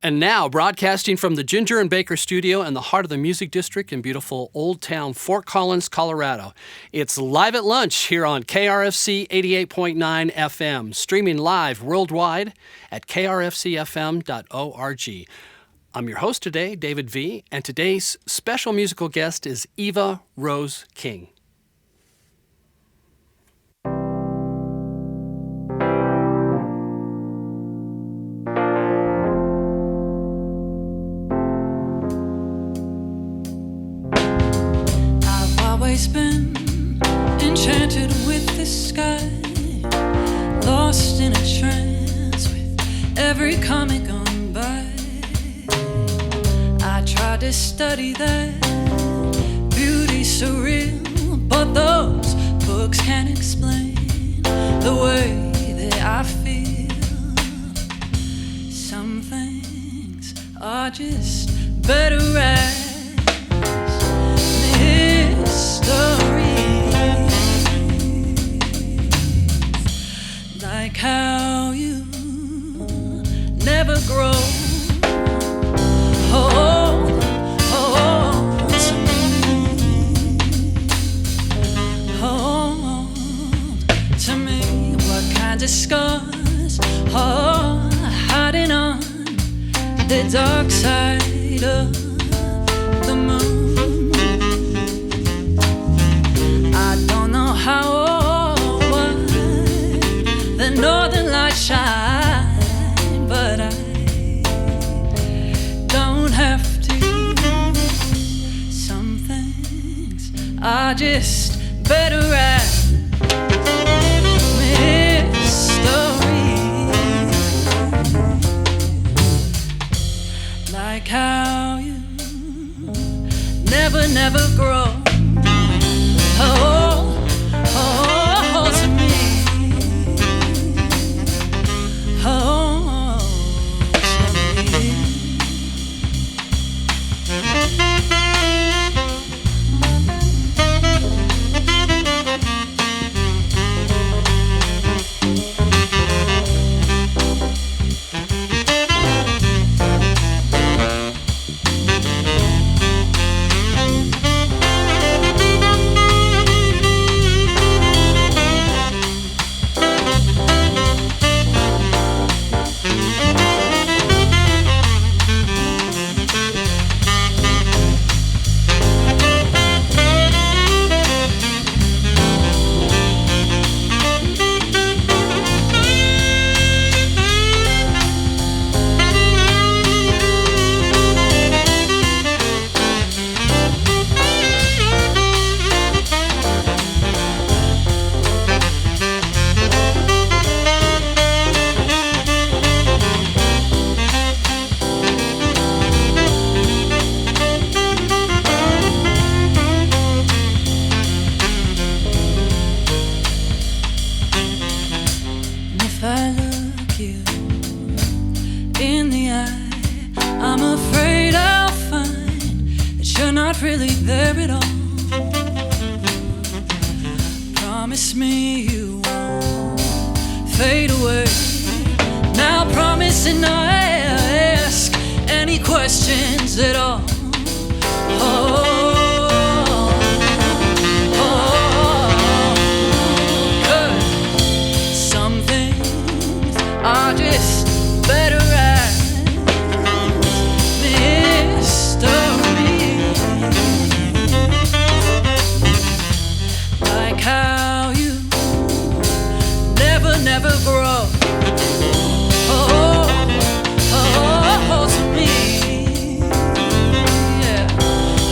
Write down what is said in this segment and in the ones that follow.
And now, broadcasting from the Ginger and Baker studio in the heart of the Music District in beautiful Old Town Fort Collins, Colorado. It's Live at Lunch here on KRFC 88.9 FM, streaming live worldwide at krfcfm.org. I'm your host today, David V., and today's special musical guest is Eva Rose King. Been enchanted with the sky, lost in a trance with every comet gone by. I tried to study that beauty so real, but those books can't explain the way that I feel. Some things are just better as like how you never grow. Hold to me. Hold to me. What kinds of scars are hiding on the dark side of the moon? I don't know how or why the northern lights shine, but I don't have to. Some things are just better at mystery, like how you never grow. To me.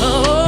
Oh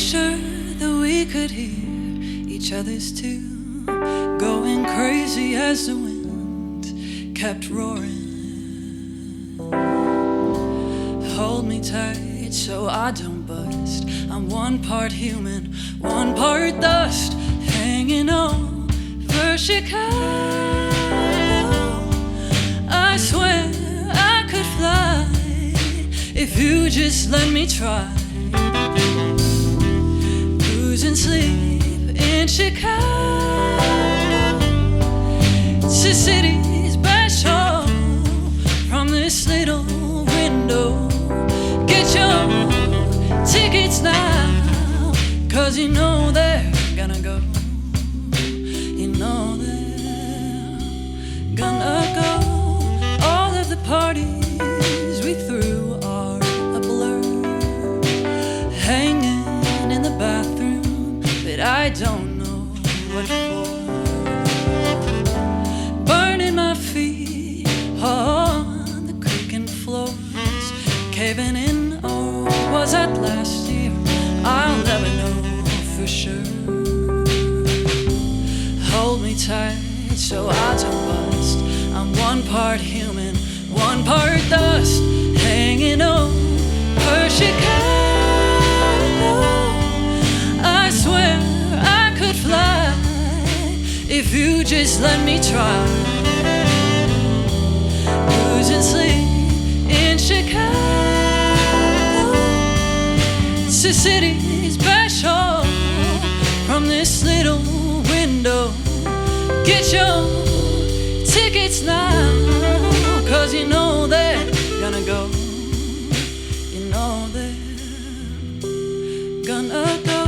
sure that we could hear each other's tune, going crazy as the wind kept roaring. Hold me tight so I don't bust. I'm one part human, one part dust, hanging on for Chicago. I swear I could fly if you just let me try. Losing sleep in Chicago. It's a city special from this little window. Get your tickets now, 'cause you know they're gonna go. You know they're gonna go. All of the parties we threw are a blur, hanging in the bathroom, but I don't know what for. Burning my feet on the creaking floors, caving in, or was that last year? I'll never know for sure. Hold me tight so I don't bust. I'm one part human, one part dust, hanging over Chicago. I swear I could fly if you just let me try. Losing sleep in Chicago. It's a city special from this little window. Get your tickets now, 'cause you know they're gonna go. You know they're gonna go.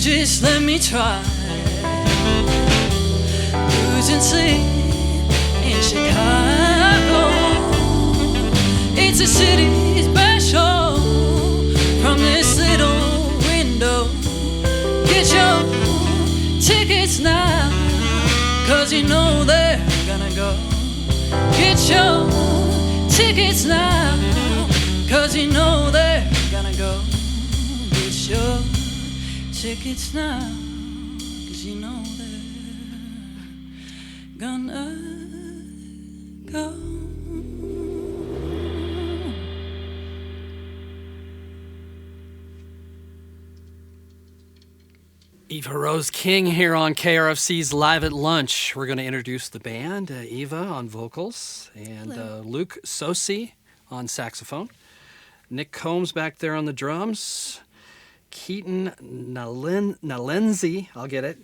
Just let me try. Losing sleep in Chicago. It's a city special from this little window. Get your tickets now, 'cause you know they're gonna go. Get your tickets now, 'cause you know they're gonna go. Get your tickets now, 'cause you know they're gonna go. Eva Rose King here on KRFC's Live at Lunch. We're going to introduce the band, Eva on vocals, and Luke Sosi on saxophone. Nick Combs back there on the drums. Keaton Nalenzi, I'll get it,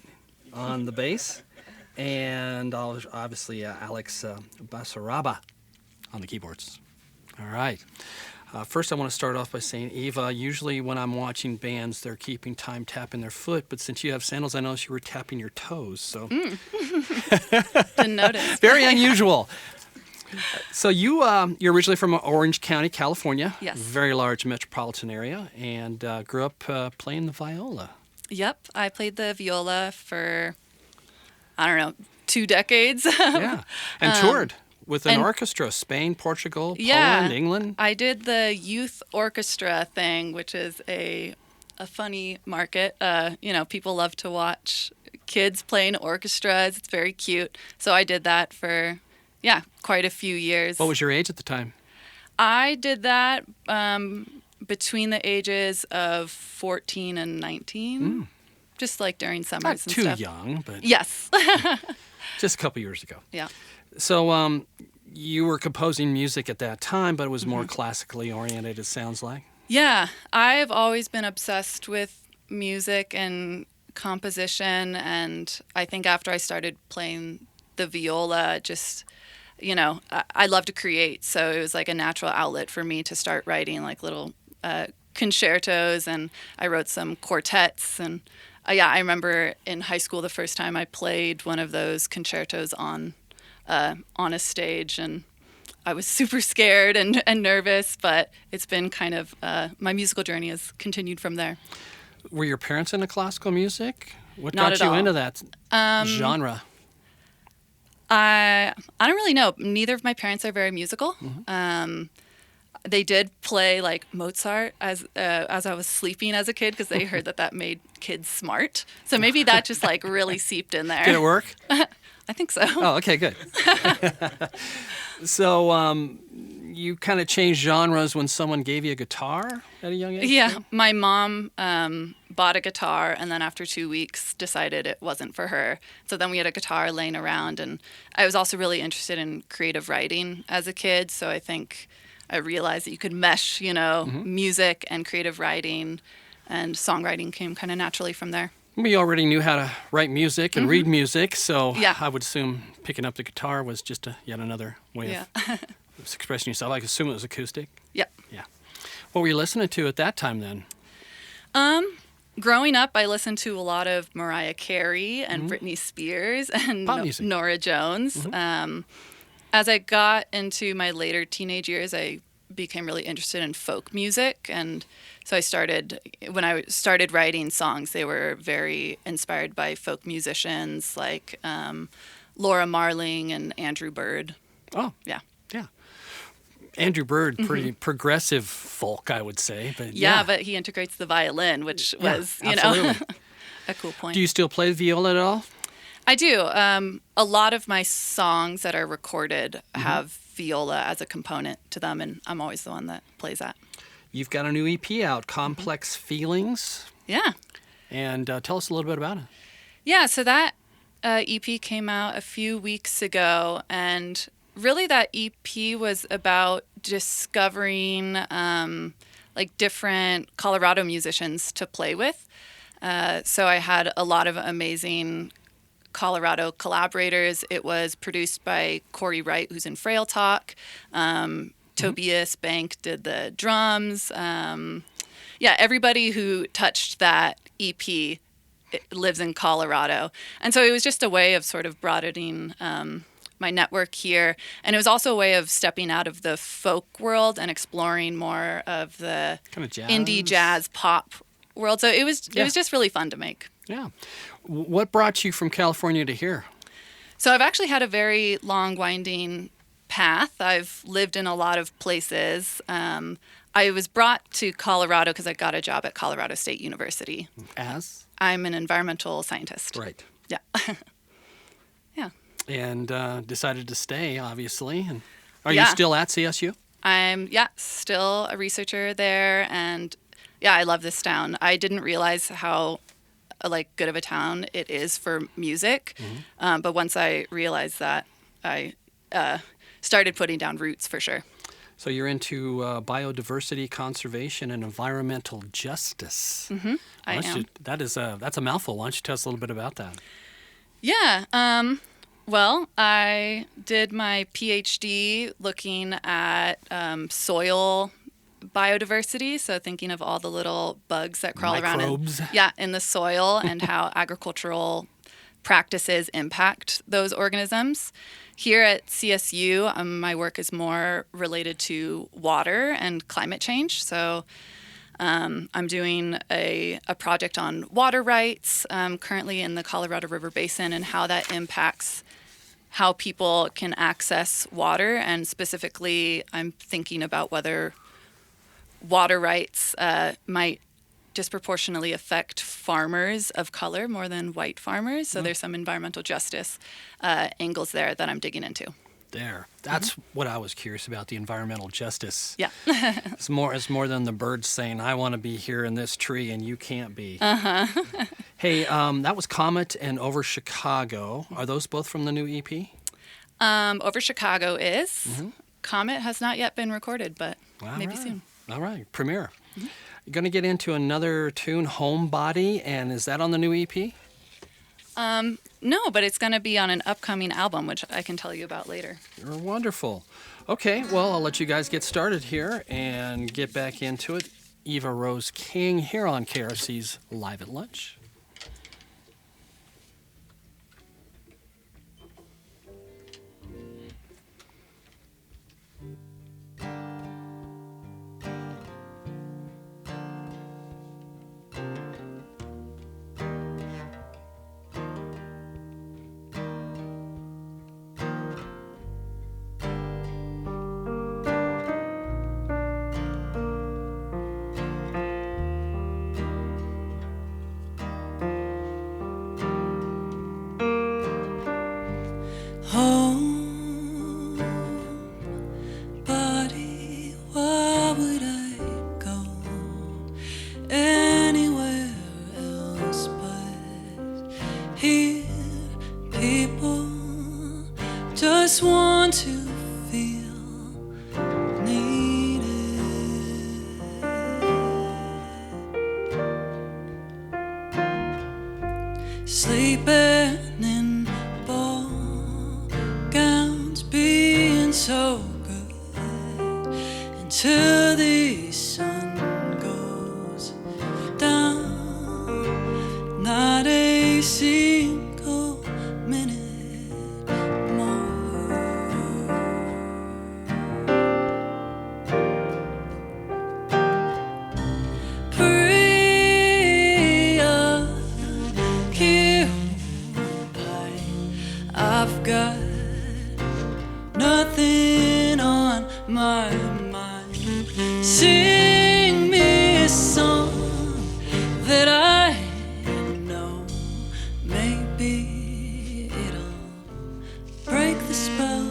on the bass, and obviously Alex Basaraba on the keyboards. All right. First, I want to start off by saying, Eva, usually when I'm watching bands, they're keeping time tapping their foot, but since you have sandals, I noticed you were tapping your toes. So Didn't notice. Very unusual. So you're originally from Orange County, California. Yes. Very large metropolitan area, and grew up playing the viola. Yep, I played the viola for, I don't know, 2 decades. Yeah, and toured with an orchestra, Spain, Portugal, Poland, England. I did the youth orchestra thing, which is a funny market. People love to watch kids playing orchestras. It's very cute. So I did that for, quite a few years. What was your age at the time? I did that between the ages of 14 and 19, just like during summers Not and too stuff. young, but Yes. just a couple years ago. Yeah. So you were composing music at that time, but it was more classically oriented, it sounds like. Yeah, I've always been obsessed with music and composition, and I think after I started playing the viola, just, I love to create, so it was like a natural outlet for me to start writing like little concertos, and I wrote some quartets, and I remember in high school the first time I played one of those concertos on a stage, and I was super scared and nervous, but it's been kind of, my musical journey has continued from there. Were your parents into classical music? What Not got at you all. into that genre? I don't really know. Neither of my parents are very musical. They did play like Mozart as I was sleeping as a kid because they heard that made kids smart. So maybe that just like really seeped in there. Did it work? I think so. Oh, okay, good. So you kind of changed genres when someone gave you a guitar at a young age? Yeah, too? my mom bought a guitar and then after 2 weeks decided it wasn't for her. So then we had a guitar laying around, and I was also really interested in creative writing as a kid. So I think I realized that you could mesh, music and creative writing, and songwriting came kind of naturally from there. We already knew how to write music and read music, so Yeah. I would assume picking up the guitar was just yet another way Yeah. of expressing yourself. I assume it was acoustic. Yep. Yeah. What were you listening to at that time then? Growing up, I listened to a lot of Mariah Carey and Britney Spears and Pop music. Nora Jones. As I got into my later teenage years, I became really interested in folk music, and so when I started writing songs, they were very inspired by folk musicians like Laura Marling and Andrew Bird. Oh, Yeah. yeah. Andrew Bird, pretty progressive folk, I would say. But Yeah, but he integrates the violin, which was, absolutely. a cool point. Do you still play the viola at all? I do. A lot of my songs that are recorded have viola as a component to them, and I'm always the one that plays that. You've got a new EP out, Complex Feelings, Yeah. and tell us a little bit about it. Yeah, so that EP came out a few weeks ago, and really that EP was about discovering like different Colorado musicians to play with. So I had a lot of amazing Colorado collaborators. It was produced by Corey Wright, who's in Frail Talk. Tobias Bank did the drums. Everybody who touched that EP lives in Colorado. And so it was just a way of sort of broadening my network here. And it was also a way of stepping out of the folk world and exploring more of the Kind of jazz. indie jazz pop world. So it was just really fun to make. Yeah. What brought you from California to here? So I've actually had a very long, winding path. I've lived in a lot of places. I was brought to Colorado because I got a job at Colorado State University. As? I'm an environmental scientist. Right. Yeah. Yeah. And decided to stay, obviously. And are you Yeah. still at CSU? I'm, still a researcher there. And, I love this town. I didn't realize how good of a town it is for music. But once I realized that, I started putting down roots for sure. So you're into biodiversity conservation and environmental justice. I am. That's a mouthful. Why don't you tell us a little bit about that? Yeah. Well, I did my PhD looking at soil biodiversity, so thinking of all the little bugs that crawl Microbes. around in the soil and how agricultural practices impact those organisms. Here at CSU, my work is more related to water and climate change. So I'm doing a project on water rights currently in the Colorado River Basin and how that impacts how people can access water. And specifically, I'm thinking about whether water rights might disproportionately affect farmers of color more than white farmers. So there's some environmental justice angles there that I'm digging into. That's what I was curious about, the environmental justice. Yeah. It's more than the birds saying, I want to be here in this tree and you can't be. Hey, that was Comet and Over Chicago. Are those both from the new EP? Over Chicago is. Comet has not yet been recorded, but maybe soon. All right, premiere. You're going to get into another tune, Homebody, and is that on the new EP? No, but it's going to be on an upcoming album, which I can tell you about later. You're wonderful. Okay, well, I'll let you guys get started here and get back into it. Eva Rose King here on KRFC's Live at Lunch. Homebody, why would I go anywhere else but here? People just want to feel needed. Sleeping in ball gowns, being so good until the sun goes down. Not a single minute more. Preoccupied, I've got nothing on my mind. Sing me a song that I know. Maybe it'll break the spell.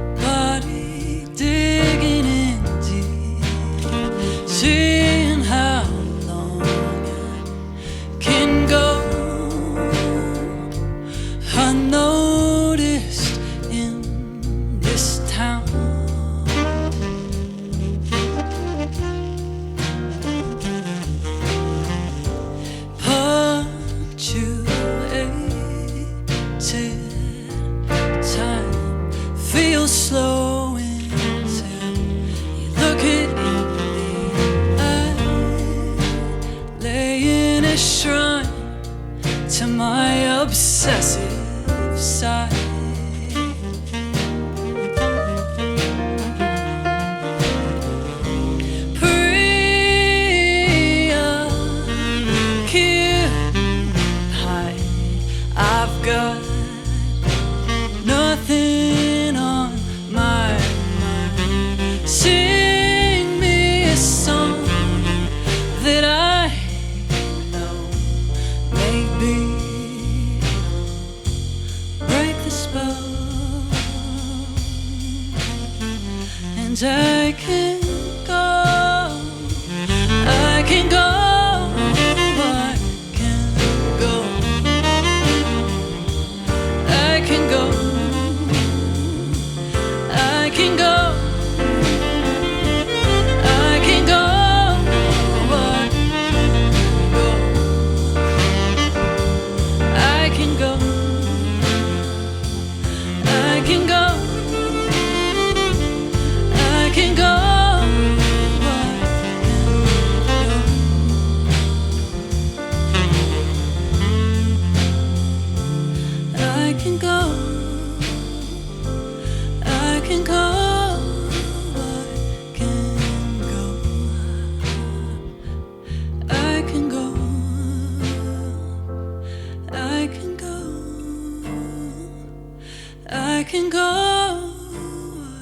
Homebody, digging in deep, seeing how long I can go. I noticed in this town punctuated time feels slow until you look it in the eye, laying a shrine to my obsessive side. Preoccupied, I've got nothing on my mind. Sing me a song that I know. Maybe break the spell, and I can go. I can go. I can go. I can go. I can go. can go, I can go, I can go,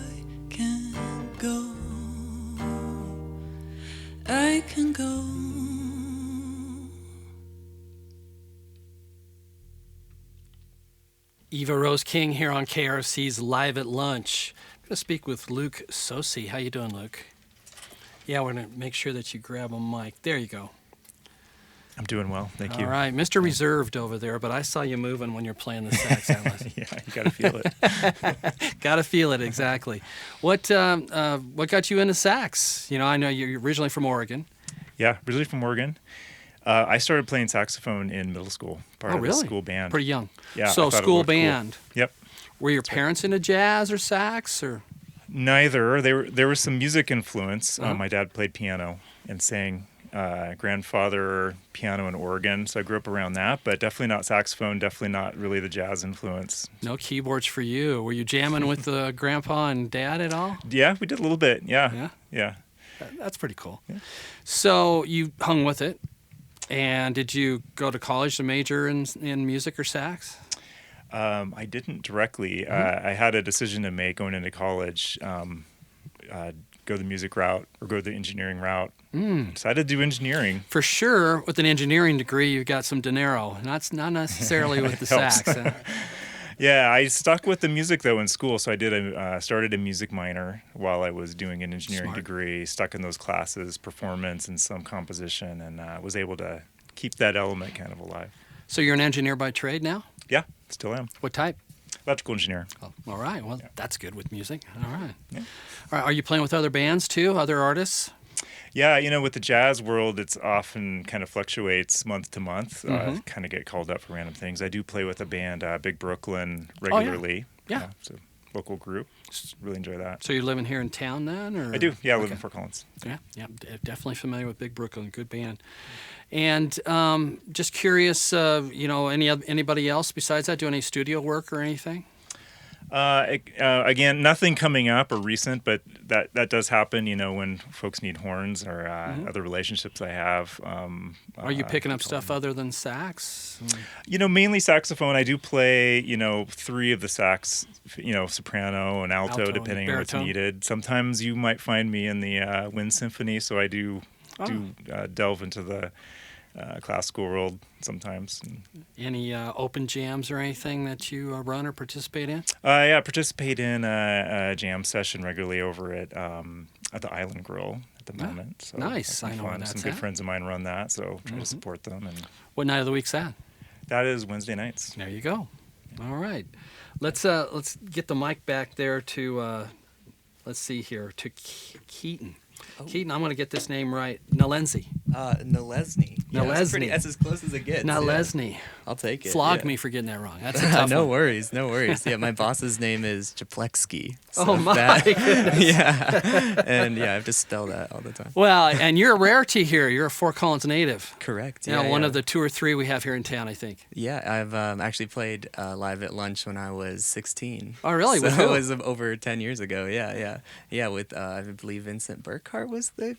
I can go, I can go. Eva Rose King here on KRFC's Live at Lunch. I'm going to speak with Luke Sosi. How you doing, Luke? Yeah, we're going to make sure that you grab a mic. There you go. I'm doing well, thank you. All right, Mr. Reserved over there, but I saw you moving when you're playing the sax, Alice. Yeah, you got to feel it. Got to feel it, exactly. What got you into sax? You know, I know you're originally from Oregon. Yeah, originally from Oregon. I started playing saxophone in middle school, part of the school band. Pretty young. Yeah. So school band. Cool. Yep. Were your parents into jazz or sax or? Neither. There was some music influence. My dad played piano and sang. Grandfather piano in Oregon, so I grew up around that, but definitely not saxophone, definitely not really the jazz influence. No keyboards for you. Were you jamming with grandpa and dad at all? Yeah, we did a little bit. Yeah. That's pretty cool. Yeah. So you hung with it, and did you go to college to major in music or sax? I didn't directly. I had a decision to make going into college. Go the music route or go the engineering route. Decided to do engineering. For sure, with an engineering degree, you've got some dinero. Not necessarily with the sax. Yeah, I stuck with the music though in school. So I started a music minor while I was doing an engineering degree. Stuck in those classes, performance and some composition, and was able to keep that element kind of alive. So you're an engineer by trade now? Yeah, still am. What type? Electrical engineer. Oh, all right. Well, that's good with music. All right. Yeah. All right. Are you playing with other bands too, other artists? Yeah, you know, with the jazz world, it's often kind of fluctuates month to month. Kind of get called up for random things. I do play with a band, Big Brooklyn, regularly. Yeah. So local group. Just really enjoy that. So you're living here in town then, or? I do. Yeah, I live in Fort Collins. Yeah. Definitely familiar with Big Brooklyn. Good band. And just curious, you know, anybody else besides that do any studio work or anything? Again, nothing coming up or recent, but that does happen, you know, when folks need horns or other relationships I have. Are you picking up stuff other than sax? You know, mainly saxophone. I do play, you know, 3 of the sax, you know, soprano and alto depending on what's needed. Sometimes you might find me in the wind symphony, so I do delve into the classical world sometimes. Any open jams or anything that you run or participate in? Yeah, I participate in a jam session regularly over at the Island Grill at the moment. So nice. I know where that's Some good friends of mine run that, so try to support them. And what night of the week's that? That is Wednesday nights. There you go. All right. Let's get the mic back there to let's see here, to Keaton. Oh. Keaton, I'm going to get this name right. Nalensny. Nalesny. Yeah, that's as close as it gets. Nalesny. Yeah. I'll take it. Flog me for getting that wrong. That's a tough No one. No worries. Yeah, my boss's name is Jafleksky. So oh, my goodness. Yeah. And yeah, I have to spell that all the time. Well, and you're a rarity here. You're a Fort Collins native. Correct. Yeah, one of the 2 or 3 we have here in town, I think. Yeah, I've actually played Live at Lunch when I was 16. Oh, really? So with who? it was over 10 years ago. Yeah, with I believe Vincent Burkhart was the...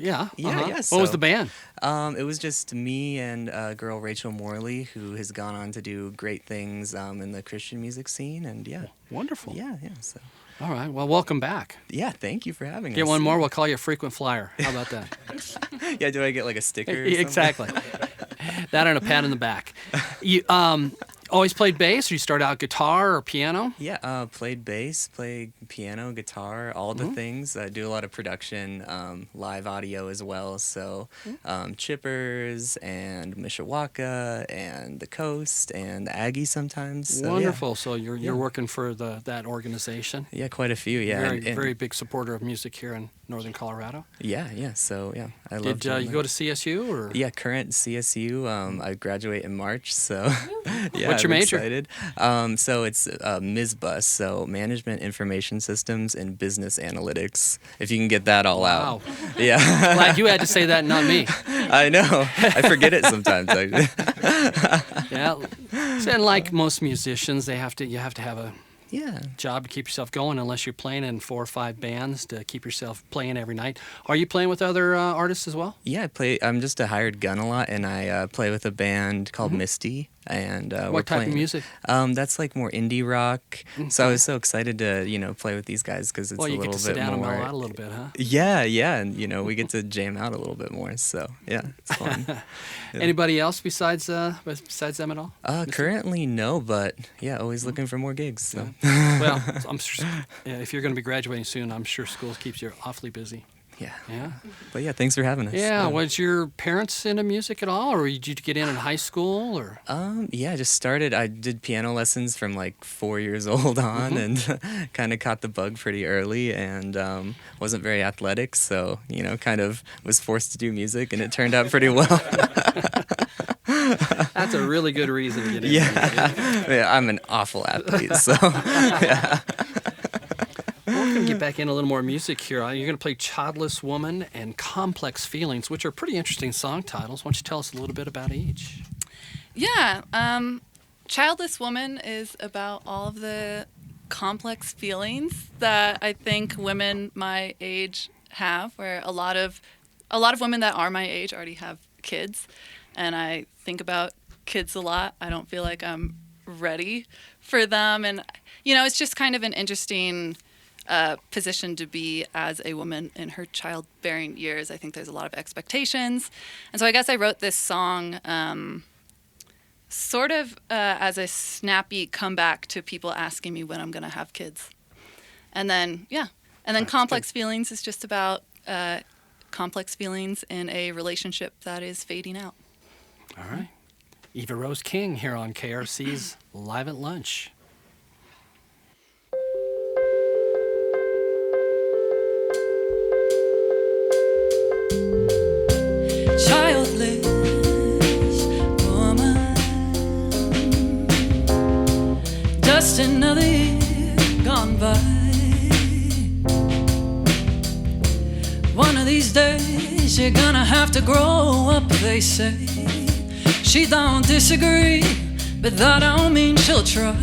yeah. Yeah. So, what was the band? It was just me and a girl, Rachel Morley, who has gone on to do great things in the Christian music scene, and yeah. Wonderful. Yeah. So. All right. Well, welcome back. Yeah, thank you for having us. Get one more. We'll call you a frequent flyer. How about that? Yeah. Do I get like a sticker? Or exactly. That and a pat in the back. You always played bass, or you start out guitar or piano? Yeah, played bass, played piano, guitar, all the things. I do a lot of production, live audio as well. So Chippers and Mishawaka and the Coast and the Aggies sometimes. So, wonderful. Yeah. So you're working for that organization? Yeah, quite a few. Yeah, very big supporter of music here in Northern Colorado. Yeah. So yeah, I love. Did you go to CSU or? Yeah, current CSU. I graduate in March, so yeah. What's your major? Excited. So it's MISBUS, so Management Information Systems and Business Analytics. If you can get that all out. Yeah. Glad you had to say that, not me. I know. I forget it sometimes. Actually. Yeah. And like most musicians, you have to have job to keep yourself going, unless you're playing in 4 or 5 bands to keep yourself playing every night. Are you playing with other artists as well? Yeah, I'm just a hired gun a lot, and I play with a band called Misty. And what type of music? That's like more indie rock. So I was so excited to play with these guys because it's a little bit more. Well, you get to sit down and mellow out a little bit, huh? Yeah, and we get to jam out a little bit more. So yeah, it's fun. Anybody else besides them at all? Currently no, but yeah, always looking for more gigs. So. Well, I'm sure if you're going to be graduating soon, I'm sure school keeps you awfully busy. Yeah. But yeah, thanks for having us. Yeah. Was your parents into music at all, or did you get in high school, or? Yeah, I just started. I did piano lessons from like 4 years old on, and kind of caught the bug pretty early, and wasn't very athletic, so kind of was forced to do music, and it turned out pretty well. That's a really good reason to get into music. Yeah, I'm an awful athlete, so yeah. Well, we're going to get back into a little more music here. You're going to play Childless Woman and Complex Feelings, which are pretty interesting song titles. Why don't you tell us a little bit about each? Yeah. Childless Woman is about all of the complex feelings that I think women my age have, where a lot of women that are my age already have kids, and I think about kids a lot. I don't feel like I'm ready for them, and it's just kind of an interesting position to be as a woman in her childbearing years. I think there's a lot of expectations. And so I guess I wrote this song sort of as a snappy comeback to people asking me when I'm going to have kids. And then Complex Feelings is just about complex feelings in a relationship that is fading out. All right. Eva Rose King here on KRFC's Live at Lunch. Childless woman, just another year gone by. One of these days you're gonna have to grow up, they say. She don't disagree, but that don't mean she'll try.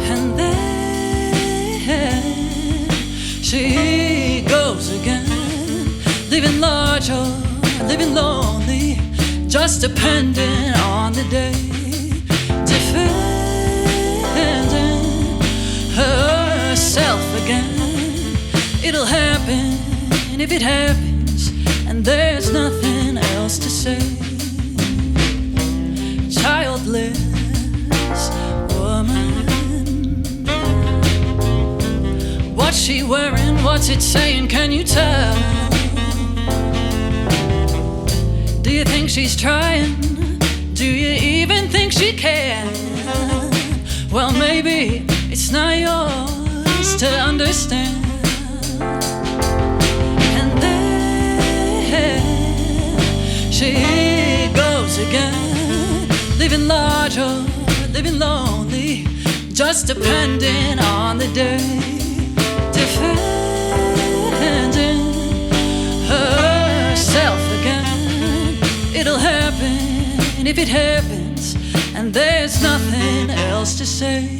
And then she goes again, living large or living lonely, just depending on the day, defending herself again. It'll happen if it happens, and there's nothing else to say. Childless woman, what's she wearing? What's it saying? Can you tell? Do you think she's trying? Do you even think she can? Well, maybe it's not yours to understand. And then she goes again, living large or living lonely, just depending on the day, defending herself again. It'll happen if it happens, and there's nothing else to say.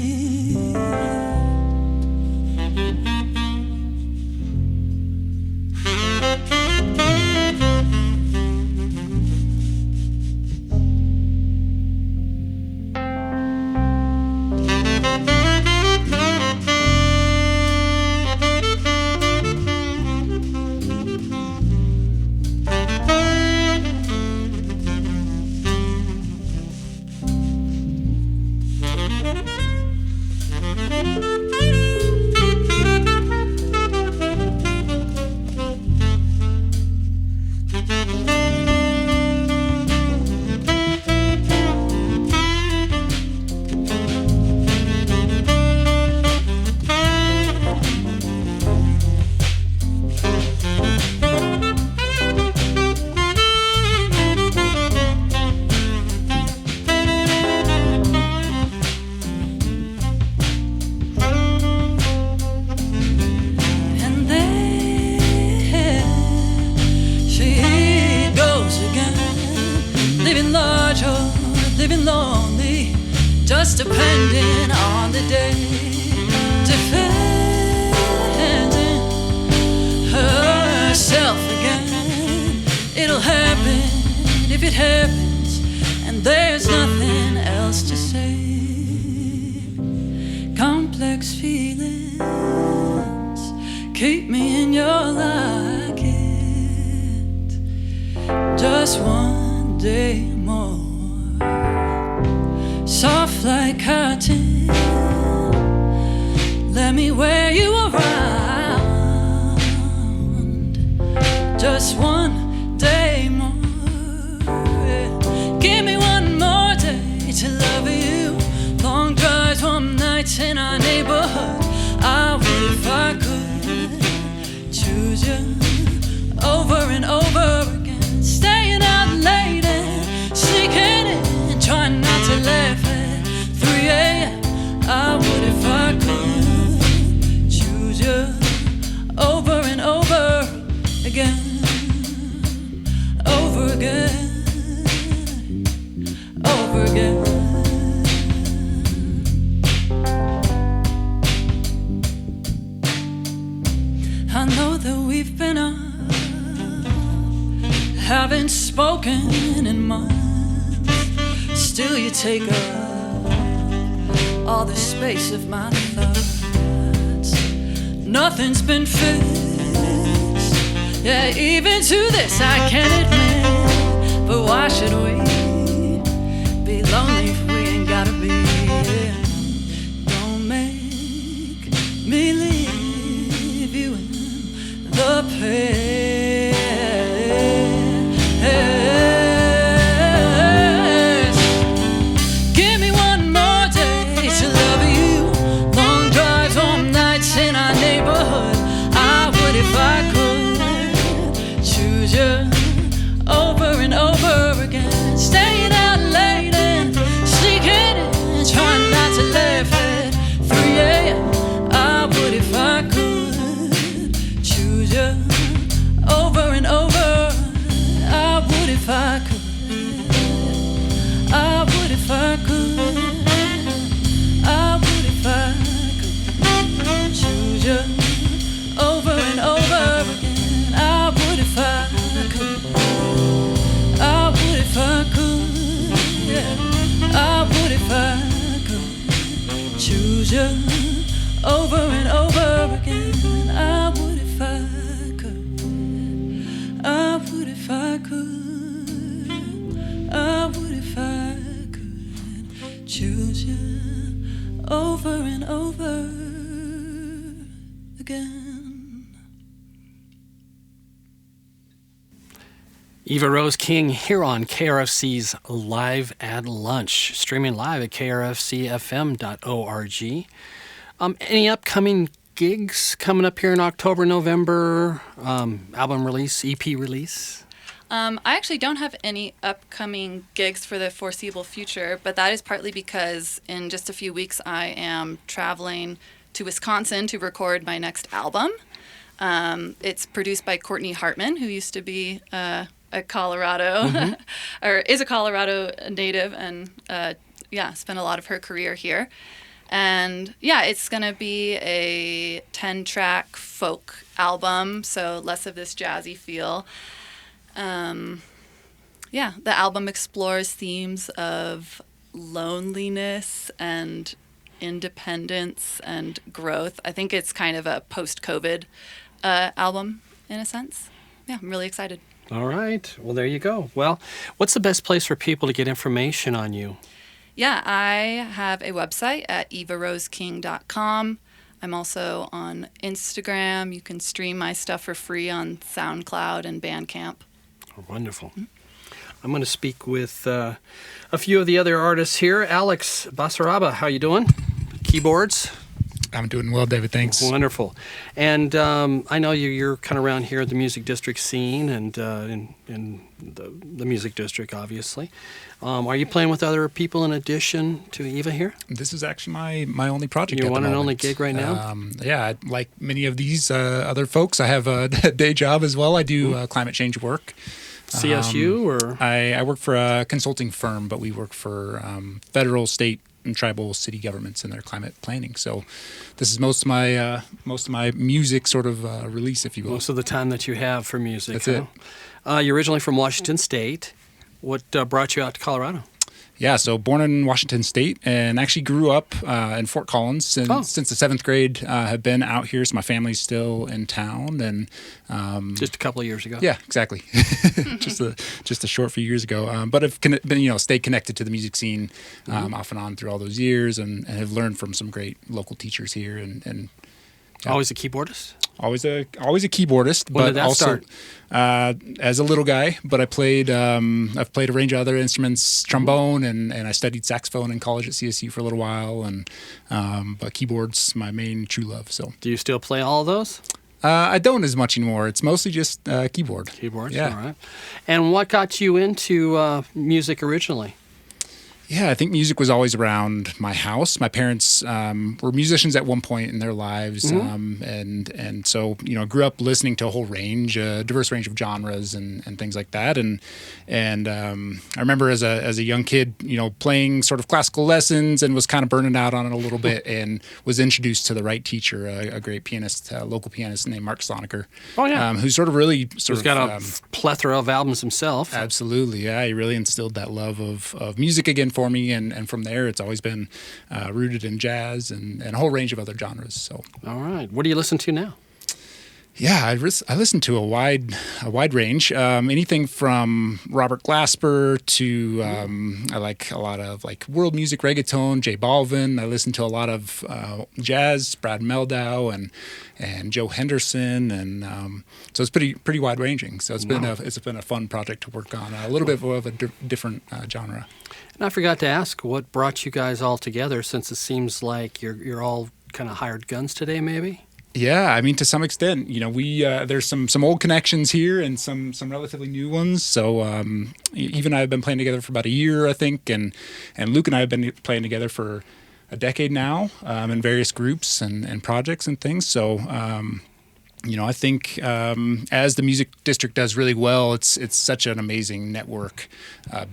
Living lonely, just depending it happens, and there's nothing else to say. Complex feelings keep me in your light. Just one day more, soft like cotton, let me wear you around. Just one day more, yeah. Give me one more day to love you. Long drives, warm nights in our neighborhood. I would if I could choose you over and over again. Staying out late and sneaking in, trying not to laugh at 3 a.m. I would if I could choose you over and over again, over again, over again. I know that we've been on, haven't spoken in months. Still you take up all the space of my thoughts. Nothing's been fixed, yeah, even to this I can't admit. But why should we be lonely if we ain't gotta be? Yeah. Don't make me leave you in the pain. Give me one more day to love you. Long drives, warm nights in our neighborhood. I would if I could choose you over and over again. Staying out late and sneaking in, trying not to laugh at 3 a.m. I would if I could choose you over and over. I would if I could. I would if I could. I would if I could choose you over and over again. I would if I could. I would if I could. Yeah. I would if I could choose you over and over again. I would if I could. I would if I could. I would if I could choose you over and over again. Eva Rose King here on KRFC's Live at Lunch, streaming live at krfcfm.org. Any upcoming gigs coming up here in October, November? Album release, EP release? I actually don't have any upcoming gigs for the foreseeable future, but that is partly because in just a few weeks I am traveling to Wisconsin to record my next album. It's produced by Courtney Hartman, who used to be a Colorado, or is a Colorado native, and spent a lot of her career here. And yeah, it's going to be a 10-track folk album, so less of this jazzy feel. The album explores themes of loneliness and independence and growth. I think it's kind of a post-COVID album in a sense. Yeah, I'm really excited. All right. Well, there you go. Well, what's the best place for people to get information on you? Yeah, I have a website at evaroseking.com. I'm also on Instagram. You can stream my stuff for free on SoundCloud and Bandcamp. Oh, wonderful. I'm going to speak with a few of the other artists here. Alex Basaraba, how you doing? Keyboards? I'm doing well, David. Thanks. Wonderful. And I know you're kind of around here at the music district scene and in the music district, obviously. Are you playing with other people in addition to Eva here? This is actually my only project. Your one and only gig right now? Like many of these other folks, I have a day job as well. I do climate change work. CSU or? I work for a consulting firm, but we work for federal, state, and tribal city governments in their climate planning. So this is most of my music sort of release, if you will. Most of the time that you have for music. That's it. You're originally from Washington State. What brought you out to Colorado? Yeah, so born in Washington State and actually grew up in Fort Collins since the 7th grade. Have been out here, so my family's still in town. And just a couple of years ago. Yeah, exactly. just a short few years ago. But I've been, stayed connected to the music scene off and on through all those years, and have learned from some great local teachers here. And yeah. Always a keyboardist? Always a keyboardist. When but did that also, start? As a little guy, but I've played a range of other instruments, trombone, and I studied saxophone in college at CSU for a little while, and but keyboard's my main true love. So, do you still play all of those? I don't as much anymore. It's mostly just keyboard. Keyboards, yeah. All right. And what got you into music originally? Yeah, I think music was always around my house. My parents were musicians at one point in their lives, and so grew up listening to a whole range, diverse range of genres and things like that. And I remember as a young kid, playing sort of classical lessons and was kind of burning out on it a little bit, and was introduced to the right teacher, a great pianist, local pianist named Mark Sloniker. Oh yeah, who sort of really He's got a plethora of albums himself. Absolutely, yeah. He really instilled that love of music again for me, and from there it's always been rooted in jazz and a whole range of other genres. So, all right, what do you listen to now? Yeah, I listen to a wide range. Anything from Robert Glasper to I like a lot of world music, reggaeton, J Balvin. I listen to a lot of jazz, Brad Meldau and Joe Henderson, and so it's pretty wide ranging. So it's been a fun project to work on, a little bit of a different genre. And I forgot to ask, what brought you guys all together? Since it seems like you're all kind of hired guns today, maybe. Yeah, I mean, to some extent, we there's some old connections here and some relatively new ones. So Eve and I have been playing together for about a year, I think, and Luke and I have been playing together for a decade now in various groups and projects and things. So I think as the music district does really well, it's such an amazing network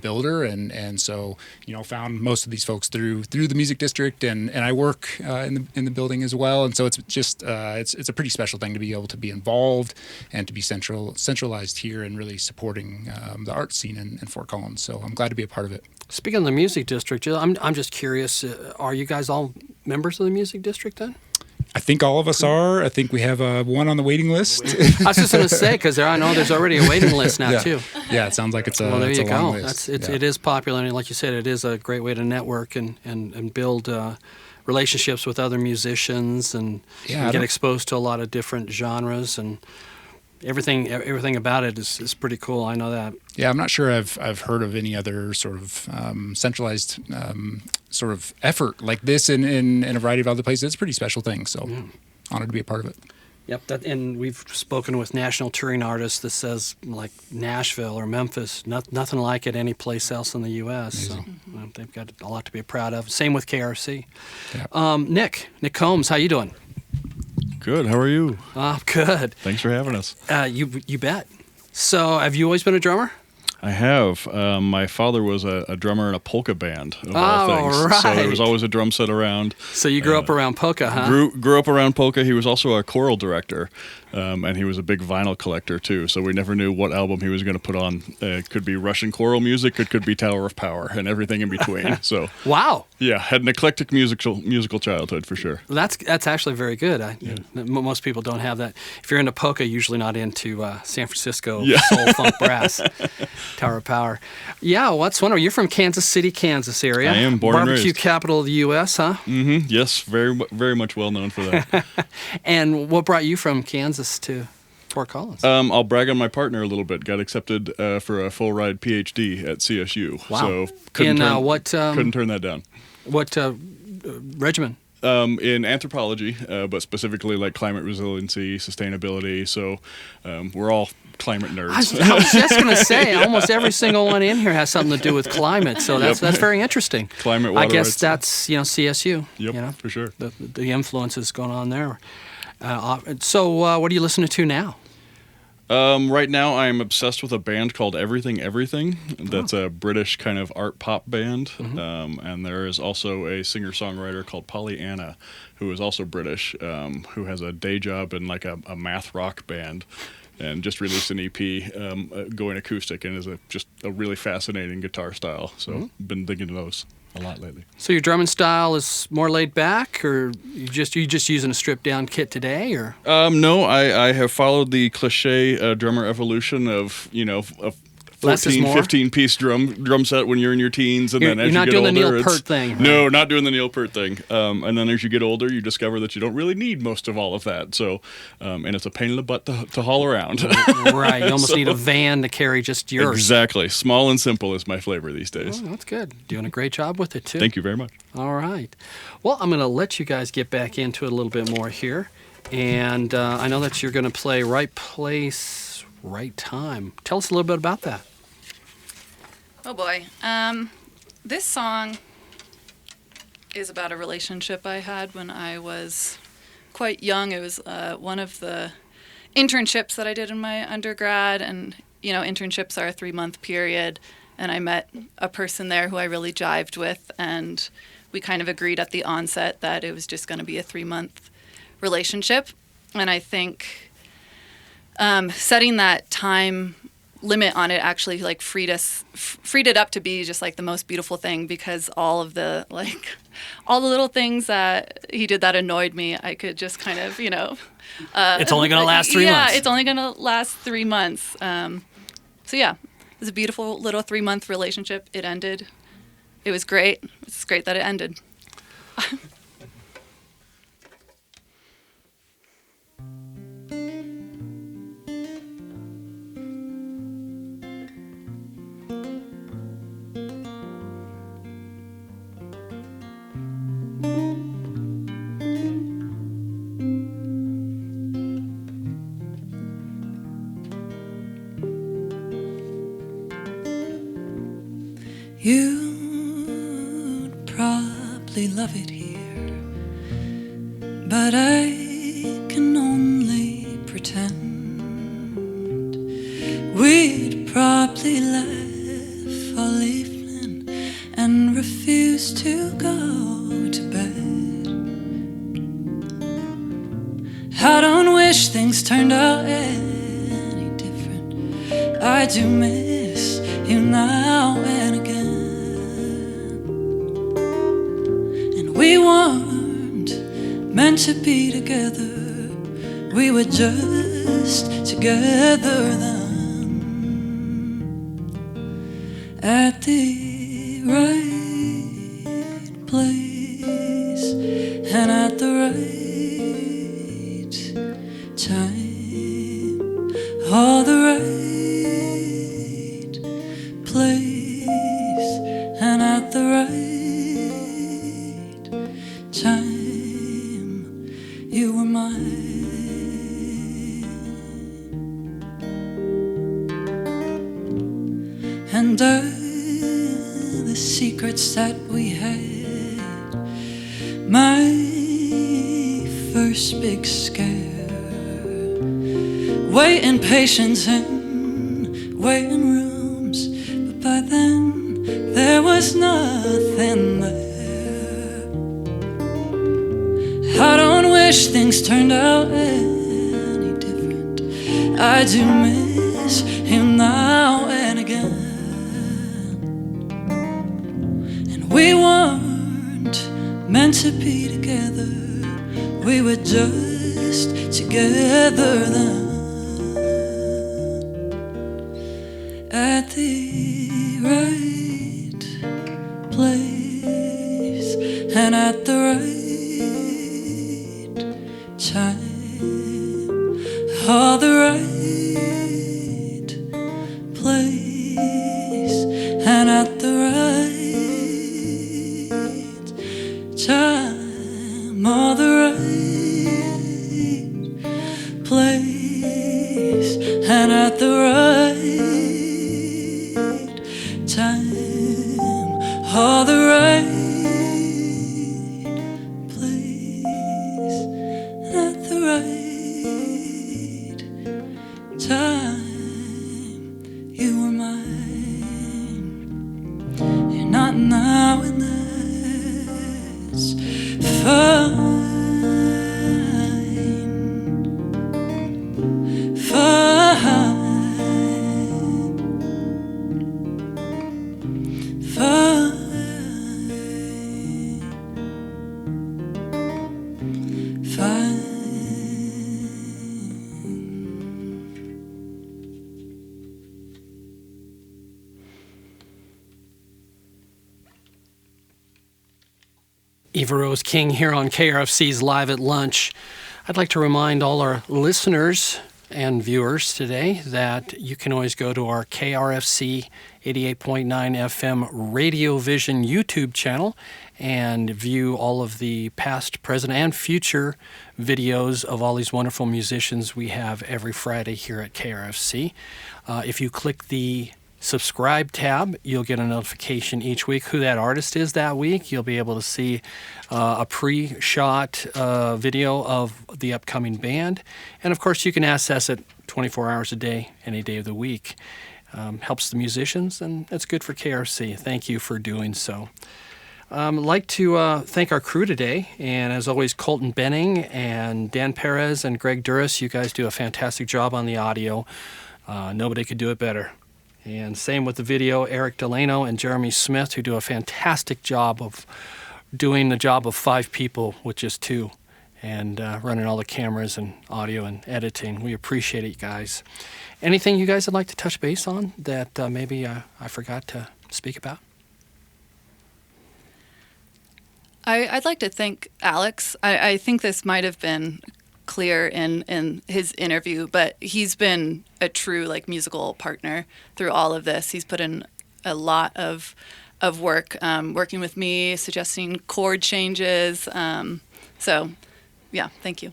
builder, and so found most of these folks through the music district, and I work in the building as well, and so it's just it's a pretty special thing to be able to be involved and to be centralized here and really supporting the art scene in Fort Collins. So I'm glad to be a part of it. Speaking of the music district, I'm just curious, are you guys all members of the music district then? I think all of us are. I think we have one on the waiting list. I was just going to say, because I know there's already a waiting list now, too. Yeah, it sounds like it's a well, there you go. long list. It is popular, and like you said, it is a great way to network and build relationships with other musicians and get exposed to a lot of different genres, and everything about it is pretty cool. I know that. Yeah, I'm not sure I've heard of any other sort of centralized sort of effort like this in a variety of other places. It's a pretty special thing, so honored to be a part of it. Yep, and we've spoken with national touring artists that says like Nashville or Memphis, nothing like it any place else in the U.S. Amazing. So they've got a lot to be proud of. Same with KRFC. Yeah. Nick Combs, how you doing? Good. How are you? Good. Thanks for having us. You bet. So, have you always been a drummer? I have. My father was a drummer in a polka band, of all things. Right. So there was always a drum set around. So you grew up around polka, huh? Grew up around polka. He was also a choral director, and he was a big vinyl collector, too. So we never knew what album he was going to put on. It could be Russian choral music. It could be Tower of Power and everything in between. So wow. Yeah, had an eclectic musical childhood, for sure. That's actually very good. Most people don't have that. If you're into polka, usually not into San Francisco soul funk brass. Tower of Power. Yeah, what's wonderful. You're from Kansas City, Kansas area. I am, born and raised. Barbecue capital of the U.S., huh? Mm-hmm. Yes, very, very much well known for that. And what brought you from Kansas to Fort Collins? I'll brag on my partner a little bit. Got accepted for a full-ride PhD at CSU. Wow. So couldn't turn that down. What regimen? In anthropology, but specifically like climate resiliency, sustainability. So we're all climate nerds. I was just going to say, almost every single one in here has something to do with climate. So that's very interesting. Climate, water I guess rights. That's CSU. Yep, for sure. The influences going on there. So what are you listening to now? Right now, I'm obsessed with a band called Everything Everything. That's a British kind of art pop band. Mm-hmm. And there is also a singer-songwriter called Pollyanna, who is also British, who has a day job in like a math rock band. and just released an EP going acoustic, and is just a really fascinating guitar style. So been thinking of those a lot lately. So your drumming style is more laid back, or you just using a stripped down kit today, or? No, I have followed the cliche drummer evolution of a 14, 15-piece drum set when you're in your teens, and then as you get older, you're not doing the Neil Peart thing. Right? No, not doing the Neil Peart thing. And then as you get older, you discover that you don't really need most of all of that. So, and it's a pain in the butt to haul around. Right, you almost need a van to carry just yours. Exactly, small and simple is my flavor these days. Oh, that's good. Doing a great job with it too. Thank you very much. All right. Well, I'm going to let you guys get back into it a little bit more here, and I know that you're going to play Right Place, Right Time. Tell us a little bit about that. Oh boy. This song is about a relationship I had when I was quite young. It was one of the internships that I did in my undergrad, and internships are a 3-month period, and I met a person there who I really jived with, and we kind of agreed at the onset that it was just going to be a 3-month relationship. And I think setting that time limit on it actually freed it up to be just the most beautiful thing, because all the little things that he did that annoyed me, I could just kind of it's only going to last 3 months. Yeah, it's only going to last 3 months. So yeah, it was a beautiful little 3-month relationship. It ended. It was great. It's great that it ended. You'd probably love it here, but I can only pretend. We'd probably laugh all evening and refuse to go to bed. I don't wish things turned out any different. I do miss you now and again. We weren't meant to be together. We were just together then, at the right place and at the right time. All the right place and at the right time, you were mine. And the secrets that we had, my first big scare, waiting patience in waiting rooms, but by then there was nothing there. I don't wish things turned out any different. I do miss him now and again. And we weren't meant to be together. We were just together then, at the right place and at the right time. All the right place and at the right time. All the right place and at the right time. All the right time, you were mine. You're not now, and that's fine. Fine. Eva Rose King here on KRFC's Live at Lunch. I'd like to remind all our listeners and viewers today that you can always go to our KRFC 88.9 FM RadioVision YouTube channel and view all of the past, present, and future videos of all these wonderful musicians we have every Friday here at KRFC. If you click the subscribe tab, you'll get a notification each week who that artist is that week. You'll be able to see a pre-shot video of the upcoming band. And of course, you can access it 24 hours a day, any day of the week. Helps the musicians, and it's good for KRC. Thank you for doing so. I'd like to thank our crew today, and as always, Colton Benning and Dan Perez and Greg Duras. You guys do a fantastic job on the audio. Nobody could do it better. And same with the video, Eric Delano and Jeremy Smith, who do a fantastic job of doing the job of 5 people with just 2, and running all the cameras and audio and editing. We appreciate it, guys. Anything you guys would like to touch base on that maybe I forgot to speak about? I'd like to thank Alex. I think this might have been clear in his interview, but he's been a true musical partner through all of this. He's put in a lot of work, working with me, suggesting chord changes. So, yeah, thank you.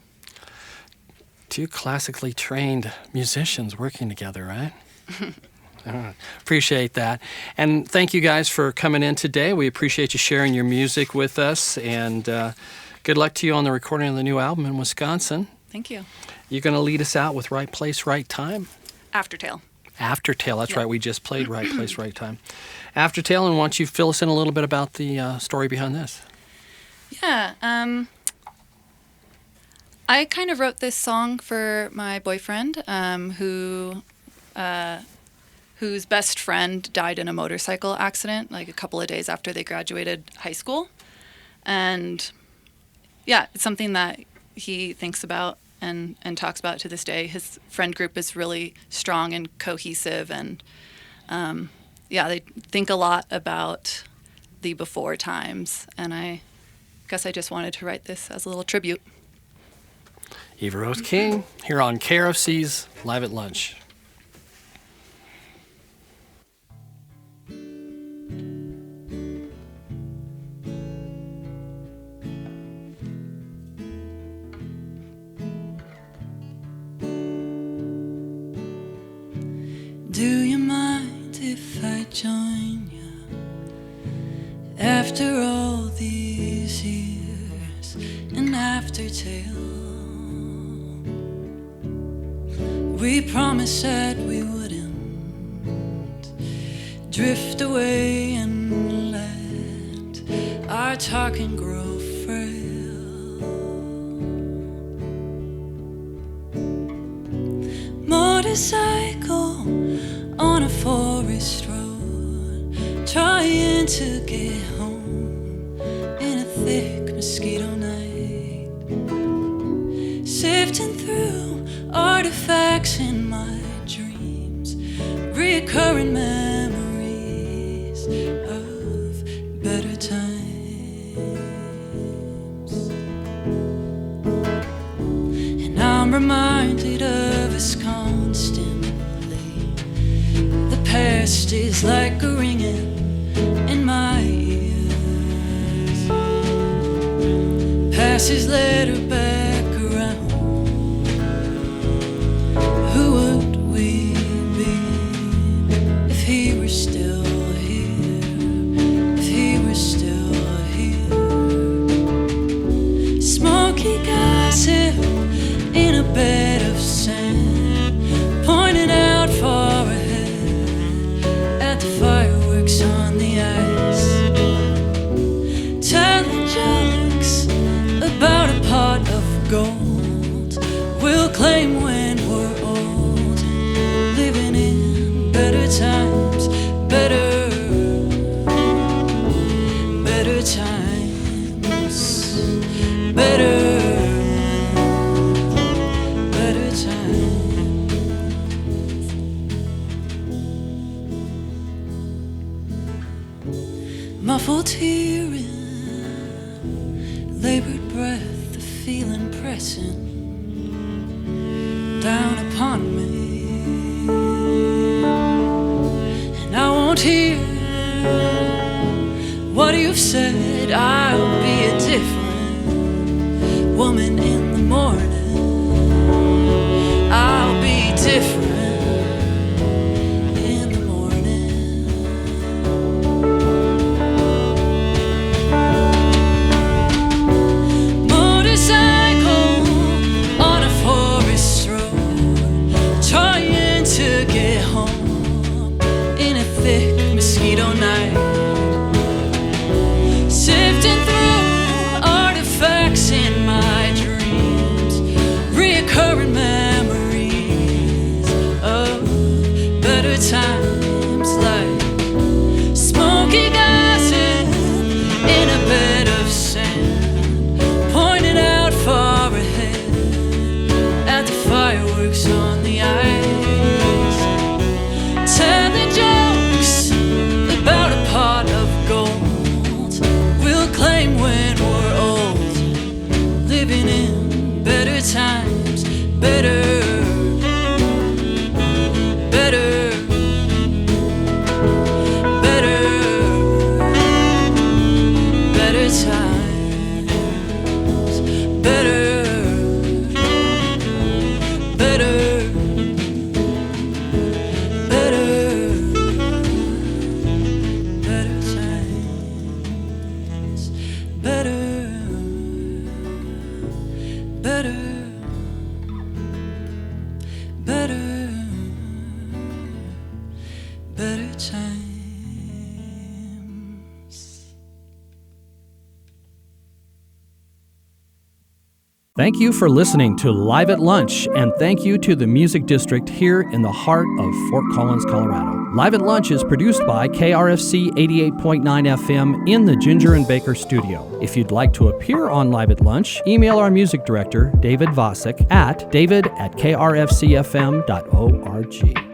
2 classically trained musicians working together, right? Appreciate that. And thank you guys for coming in today. We appreciate you sharing your music with us, and good luck to you on the recording of the new album in Wisconsin. Thank you. You're going to lead us out with Right Place, Right Time? Aftertale. Aftertale, that's right. We just played Right Place, Right Time. Aftertale, and why don't you fill us in a little bit about the story behind this? Yeah. I kind of wrote this song for my boyfriend, whose best friend died in a motorcycle accident a couple of days after they graduated high school. And yeah, it's something that he thinks about and talks about to this day. His friend group is really strong and cohesive, and they think a lot about the before times. And I guess I just wanted to write this as a little tribute. Eva Rose King here on KRFC's Live at Lunch. Do you mind if I join you after all these years in Aftertale? We promised that we wouldn't drift away and let our talking grow frail. Motorcycle on a forest road, trying to get home in a thick mosquito night, sifting through artifacts in my dreams, recurring memories of better times. And I'm reminded of us constantly. The past is like a ringing in my ears. Pass his letter back around. Who would we be if he were still here? If he were still here. Smoky gossip in a bed of sand, pointing out far ahead at the fireworks on the ice, telling jokes about a pot of and pressing down upon me. And I won't hear what you've said. I'll be a different woman in the morning. I'll be different in the morning. Motorcycle on a forest road, trying to get home in a thick mosquito night. Sifting through artifacts in my dreams, reoccurring memories of better times, like smoky gossip in a bed of sand, pointing out far ahead at the fireworks on the ice, telling jokes about a pot of gold we'll claim when we're old, living in better times, better, better, better, better times, better, better, better, better times, better, better, better, better times. Thank you for listening to Live at Lunch, and thank you to the Music District here in the heart of Fort Collins, Colorado. Live at Lunch is produced by KRFC 88.9 FM in the Ginger and Baker studio. If you'd like to appear on Live at Lunch, email our music director, David Vacek, at david@krfcfm.org.